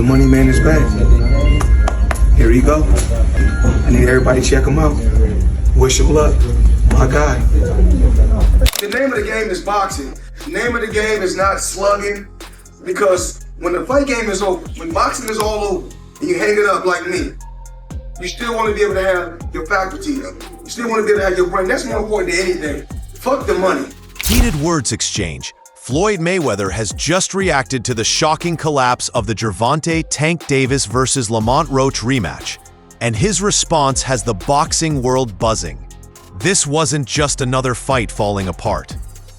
The money man is back. Here he go. I need everybody to check him out. Wish him luck. My guy. The name of the game is boxing. The name of the game is not slugging, because when the fight game is over, when boxing is all over, and you hang it up like me, you still want to be able to have your faculties. You still want to be able to have your brain. That's more important than anything. Fuck the money. Heated words exchange. Floyd Mayweather has just reacted to the shocking collapse of the Gervonta Tank Davis vs. Lamont Roach rematch, and his response has the boxing world buzzing. This wasn't just another fight falling apart.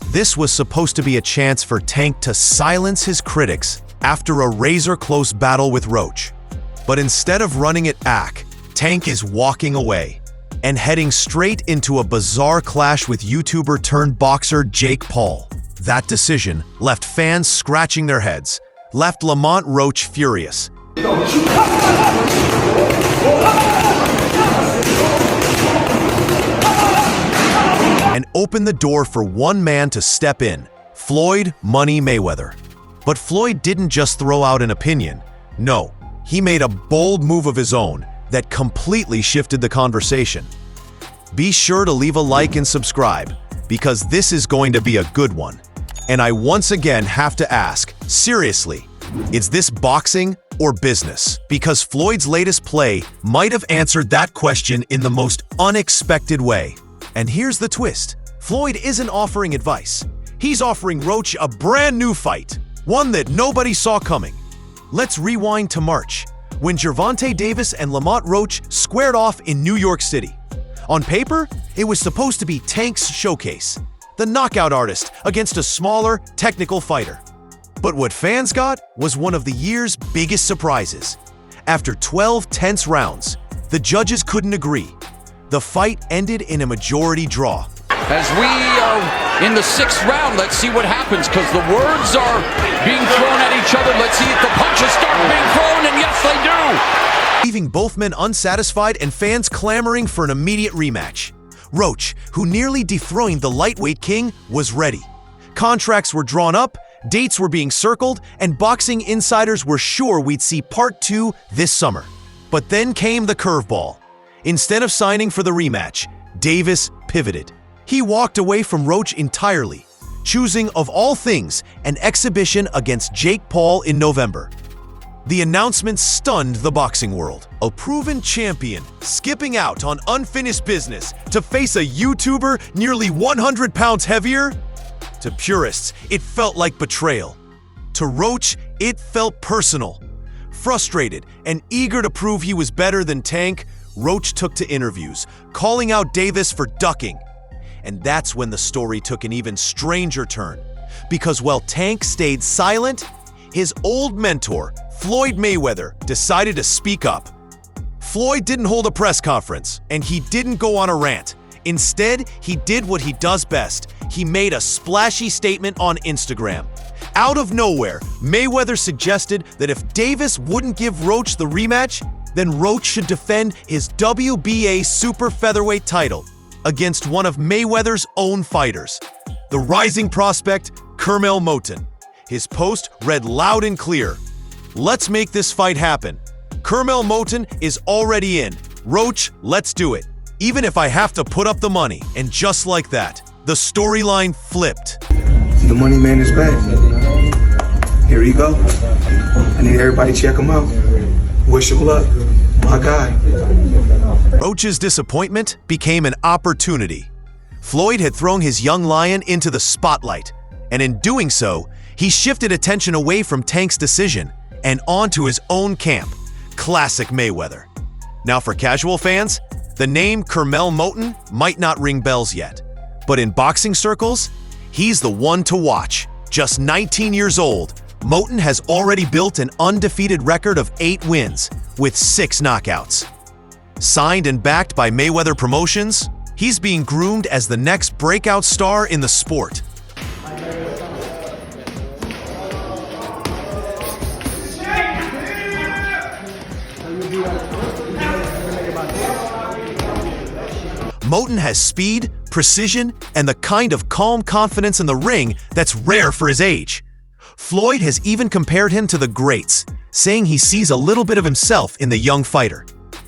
This was supposed to be a chance for Tank to silence his critics after a razor-close battle with Roach. But instead of running it back, Tank is walking away and heading straight into a bizarre clash with YouTuber-turned-boxer Jake Paul. That decision left fans scratching their heads, left Lamont Roach furious, and opened the door for one man to step in, Floyd "Money" Mayweather. But Floyd didn't just throw out an opinion. No, he made a bold move of his own that completely shifted the conversation. Be sure to leave a like and subscribe, because this is going to be a good one. And I once again have to ask, seriously, is this boxing or business? Because Floyd's latest play might have answered that question in the most unexpected way. And here's the twist. Floyd isn't offering advice. He's offering Roach a brand new fight, one that nobody saw coming. Let's rewind to March, when Gervonta Davis and Lamont Roach squared off in New York City. On paper, it was supposed to be Tank's showcase, the knockout artist against a smaller, technical fighter. But what fans got was one of the year's biggest surprises. After 12 tense rounds, the judges couldn't agree. The fight ended in a majority draw. As we are in the 6th round, let's see what happens, because the words are being thrown at each other. Let's see if the punches start being thrown, and yes, they do! Leaving both men unsatisfied and fans clamoring for an immediate rematch. Roach, who nearly dethroned the lightweight king, was ready. Contracts were drawn up, dates were being circled, and boxing insiders were sure we'd see part 2 this summer. But then came the curveball. Instead of signing for the rematch, Davis pivoted. He walked away from Roach entirely, choosing, of all things, an exhibition against Jake Paul in November. The announcement stunned the boxing world. A proven champion skipping out on unfinished business to face a YouTuber nearly 100 pounds heavier? To purists, it felt like betrayal. To Roach, it felt personal. Frustrated and eager to prove he was better than Tank, Roach took to interviews, calling out Davis for ducking. And that's when the story took an even stranger turn. Because while Tank stayed silent, his old mentor, Floyd Mayweather, decided to speak up. Floyd didn't hold a press conference, and he didn't go on a rant. Instead, he did what he does best. He made a splashy statement on Instagram. Out of nowhere, Mayweather suggested that if Davis wouldn't give Roach the rematch, then Roach should defend his WBA super featherweight title against one of Mayweather's own fighters, the rising prospect, Curmel Moton. His post read loud and clear, "Let's make this fight happen. Curmel Moton is already in. Roach, let's do it. Even if I have to put up the money." And just like that, the storyline flipped. The money man is back. Here he go. I need everybody to check him out. Wish him luck. My guy. Roach's disappointment became an opportunity. Floyd had thrown his young lion into the spotlight, and in doing so, he shifted attention away from Tank's decision and onto his own camp. Classic Mayweather. Now for casual fans, the name Curmel Moton might not ring bells yet, but in boxing circles, he's the one to watch. Just 19 years old, Moton has already built an undefeated record of 8 wins with 6 knockouts. Signed and backed by Mayweather Promotions, he's being groomed as the next breakout star in the sport. Moton has speed, precision, and the kind of calm confidence in the ring that's rare for his age. Floyd has even compared him to the greats, saying he sees a little bit of himself in the young fighter.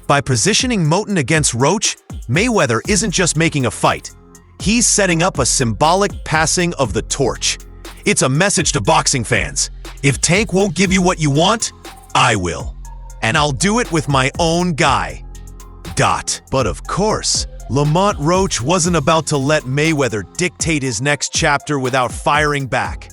By positioning Moton against Roach, Mayweather isn't just making a fight. He's setting up a symbolic passing of the torch. It's a message to boxing fans. If Tank won't give you what you want, I will. And I'll do it with my own guy. But of course, Lamont Roach wasn't about to let Mayweather dictate his next chapter without firing back.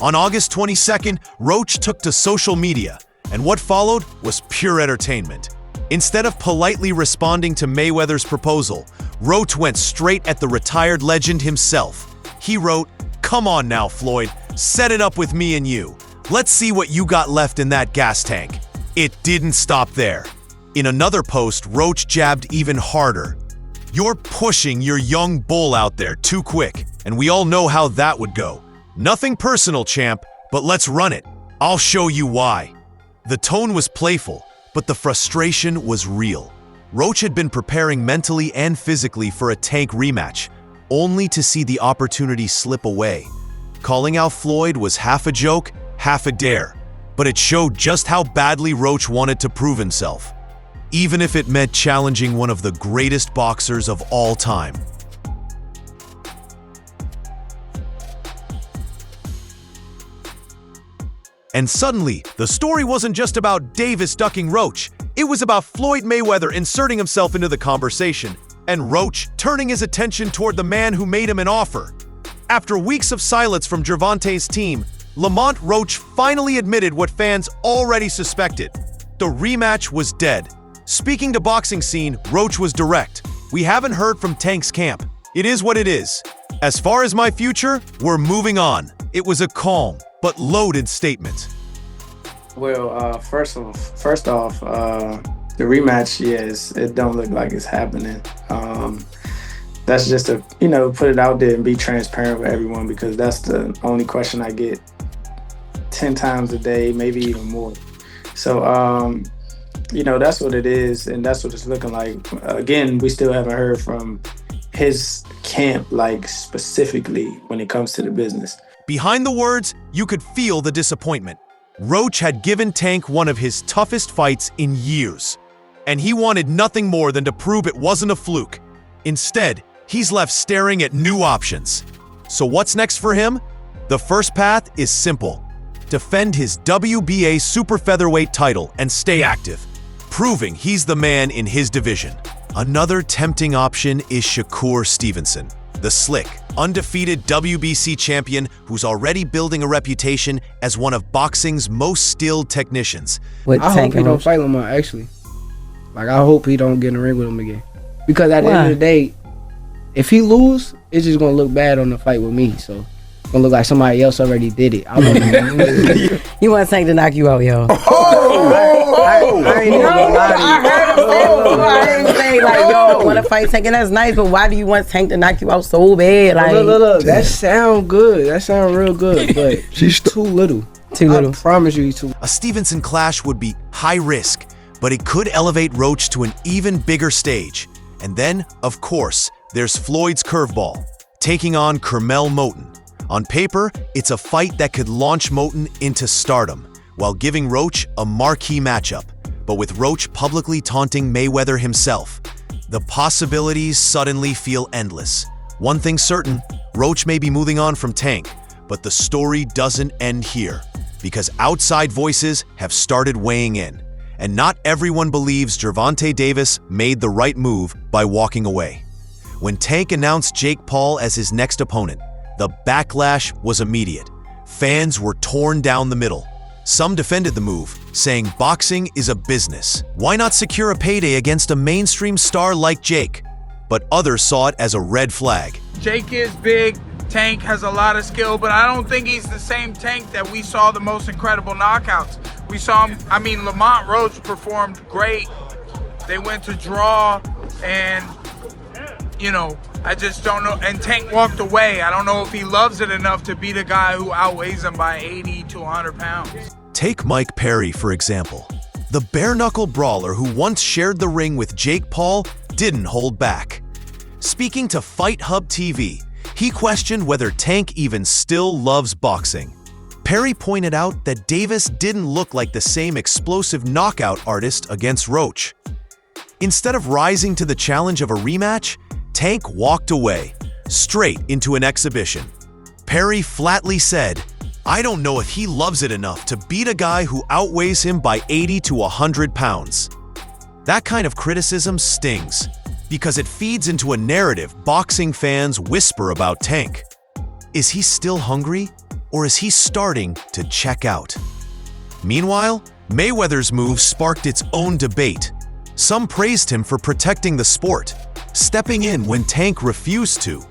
On August 22nd, Roach took to social media, and what followed was pure entertainment. Instead of politely responding to Mayweather's proposal, Roach went straight at the retired legend himself. He wrote, "Come on now, Floyd, set it up with me and you. Let's see what you got left in that gas tank." It didn't stop there. In another post, Roach jabbed even harder. "You're pushing your young bull out there too quick, and we all know how that would go. Nothing personal, champ, but let's run it. I'll show you why." The tone was playful, but the frustration was real. Roach had been preparing mentally and physically for a Tank rematch, only to see the opportunity slip away. Calling out Floyd was half a joke, half a dare, but it showed just how badly Roach wanted to prove himself, even if it meant challenging one of the greatest boxers of all time. And suddenly, the story wasn't just about Davis ducking Roach. It was about Floyd Mayweather inserting himself into the conversation, and Roach turning his attention toward the man who made him an offer. After weeks of silence from Gervonta's team, Lamont Roach finally admitted what fans already suspected. The rematch was dead. Speaking to Boxing Scene, Roach was direct. "We haven't heard from Tank's camp. It is what it is. As far as my future, we're moving on." It was a calm but loaded statement. Well, first off, the rematch, yes, it don't look like it's happening. That's just to, put it out there and be transparent with everyone, because that's the only question I get 10 times a day, maybe even more. So, that's what it is, and that's what it's looking like. Again, we still haven't heard from his camp, like specifically when it comes to the business. Behind the words, you could feel the disappointment. Roach had given Tank one of his toughest fights in years, and he wanted nothing more than to prove it wasn't a fluke. Instead, he's left staring at new options. So what's next for him? The first path is simple. Defend his WBA super featherweight title and stay active, proving he's the man in his division. Another tempting option is Shakur Stevenson, the slick, undefeated WBC champion who's already building a reputation as one of boxing's most skilled technicians. I hope he don't fight Lamont, actually. Like, I hope he don't get in the ring with him again. Because at the end of the day, if he lose, it's just going to look bad on the fight with me. So it's going to look like somebody else already did it. You want Tank to knock you out, yo. I ain't even gonna lie to you. I heard him say, I heard him say, like, yo, I want to fight Tank, and that's nice, but why do you want Tank to knock you out so bad? Like, Look, that sound good. That sound real good, but she's too little. Too little. I promise you he's too little. A Stevenson clash would be high risk, but it could elevate Roach to an even bigger stage. And then, of course, there's Floyd's curveball, taking on Curmel Moton. On paper, it's a fight that could launch Moton into stardom, while giving Roach a marquee matchup. But with Roach publicly taunting Mayweather himself, the possibilities suddenly feel endless. One thing's certain, Roach may be moving on from Tank, but the story doesn't end here, because outside voices have started weighing in, and not everyone believes Gervonta Davis made the right move by walking away. When Tank announced Jake Paul as his next opponent, the backlash was immediate. Fans were torn down the middle. Some defended the move, saying boxing is a business. Why not secure a payday against a mainstream star like Jake? But others saw it as a red flag. Jake is big, Tank has a lot of skill, but I don't think he's the same Tank that we saw the most incredible knockouts. We saw him, Lamont Roach performed great. They went to draw, and, I just don't know. And Tank walked away. I don't know if he loves it enough to beat a guy who outweighs him by 80 to 100 pounds. Take Mike Perry, for example. The bare-knuckle brawler who once shared the ring with Jake Paul didn't hold back. Speaking to Fight Hub TV, he questioned whether Tank even still loves boxing. Perry pointed out that Davis didn't look like the same explosive knockout artist against Roach. Instead of rising to the challenge of a rematch, Tank walked away, straight into an exhibition. Perry flatly said, "I don't know if he loves it enough to beat a guy who outweighs him by 80 to 100 pounds. That kind of criticism stings, because it feeds into a narrative boxing fans whisper about Tank. Is he still hungry, or is he starting to check out?" Meanwhile, Mayweather's move sparked its own debate. Some praised him for protecting the sport, stepping in when Tank refused to.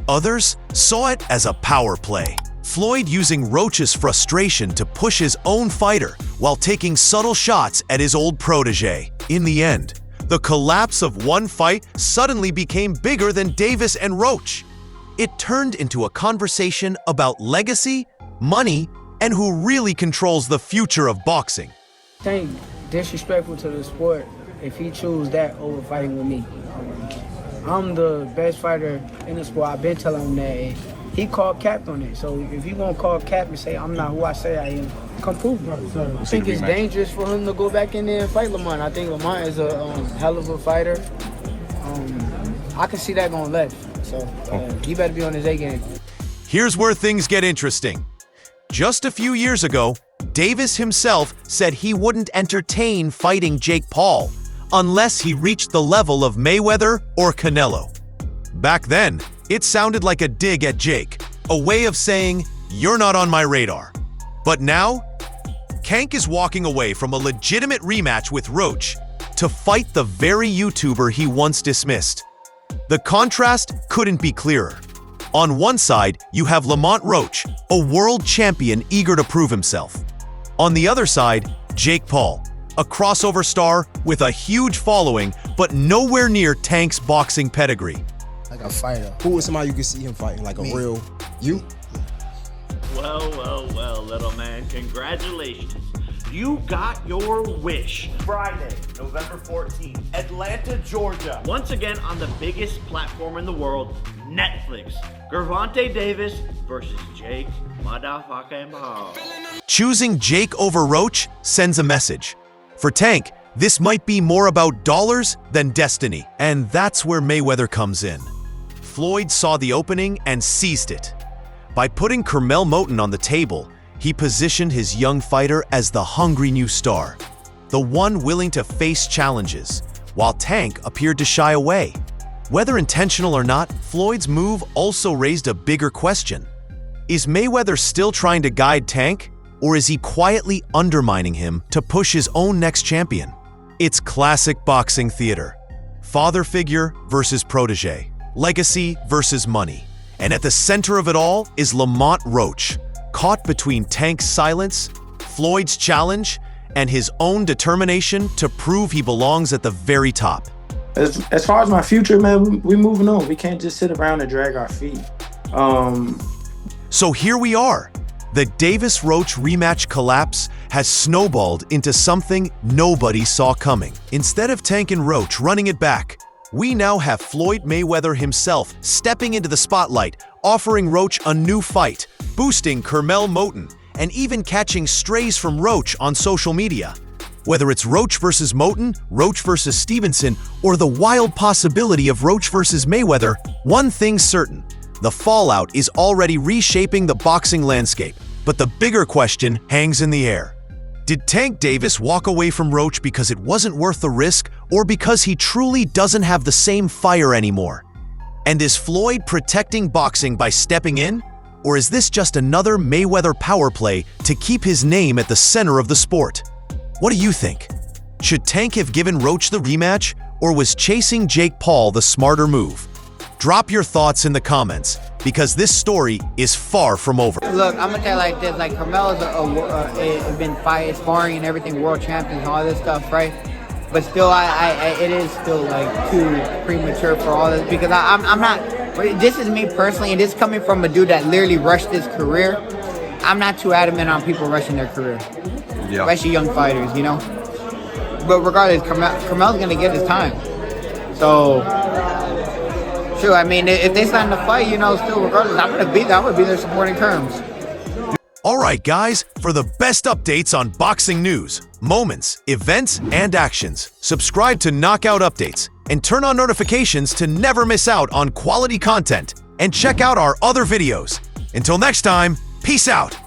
Others saw it as a power play. Floyd using Roach's frustration to push his own fighter while taking subtle shots at his old protege. In the end, the collapse of one fight suddenly became bigger than Davis and Roach. It turned into a conversation about legacy, money, and who really controls the future of boxing. Tank disrespectful to the sport if he choose that over fighting with me. I'm the best fighter in the sport. I've been telling him that. And he called cap on it. So if you gonna call cap and say I'm not who I say I am, come prove it. I think it's dangerous for him to go back in there and fight Lamont. I think Lamont is a hell of a fighter. I can see that going left. So he better be on his A game. Here's where things get interesting. Just a few years ago, Davis himself said he wouldn't entertain fighting Jake Paul unless he reached the level of Mayweather or Canelo. Back then, it sounded like a dig at Jake, a way of saying, "You're not on my radar." But now, Tank is walking away from a legitimate rematch with Roach to fight the very YouTuber he once dismissed. The contrast couldn't be clearer. On one side, you have Lamont Roach, a world champion eager to prove himself. On the other side, Jake Paul, a crossover star with a huge following, but nowhere near Tank's boxing pedigree. Like a fighter. Who is somebody you can see him fighting? Like a real you? Well, little man. Congratulations. You got your wish. Friday, November 14th, Atlanta, Georgia. Once again on the biggest platform in the world, Netflix. Gervonta Davis versus Jake motherfucking Paul. Choosing Jake over Roach sends a message. For Tank, this might be more about dollars than destiny, and that's where Mayweather comes in. Floyd saw the opening and seized it. By putting Curmel Moton on the table, he positioned his young fighter as the hungry new star, the one willing to face challenges, while Tank appeared to shy away. Whether intentional or not, Floyd's move also raised a bigger question. Is Mayweather still trying to guide Tank, or is he quietly undermining him to push his own next champion? It's classic boxing theater. Father figure versus protege, legacy versus money. And at the center of it all is Lamont Roach, caught between Tank's silence, Floyd's challenge, and his own determination to prove he belongs at the very top. As far as my future, man, we moving on. We can't just sit around and drag our feet. So here we are. The Davis-Roach rematch collapse has snowballed into something nobody saw coming. Instead of Tank and Roach running it back, we now have Floyd Mayweather himself stepping into the spotlight, offering Roach a new fight, boosting Curmel Moton, and even catching strays from Roach on social media. Whether it's Roach versus Moton, Roach versus Stevenson, or the wild possibility of Roach versus Mayweather, one thing's certain: the fallout is already reshaping the boxing landscape. But the bigger question hangs in the air. Did Tank Davis walk away from Roach because it wasn't worth the risk, or because he truly doesn't have the same fire anymore? And is Floyd protecting boxing by stepping in? Or is this just another Mayweather power play to keep his name at the center of the sport? What do you think? Should Tank have given Roach the rematch, or was chasing Jake Paul the smarter move? Drop your thoughts in the comments, because this story is far from over. Look, I'm gonna tell you like this: like Curmel has been fighting, sparring, and everything, world champion, and all this stuff, right? But still, it is still like too premature for all this, because I'm not. This is me personally, and this is coming from a dude that literally rushed his career. I'm not too adamant on people rushing their career, especially young fighters, you know. But regardless, Curmel's gonna get his time. So, sure. I mean, if they sign the fight, you know, still regardless, I'm gonna be there supporting Curms. Alright guys, for the best updates on boxing news, moments, events, and actions, subscribe to Knockout Updates and turn on notifications to never miss out on quality content. And check out our other videos. Until next time, peace out!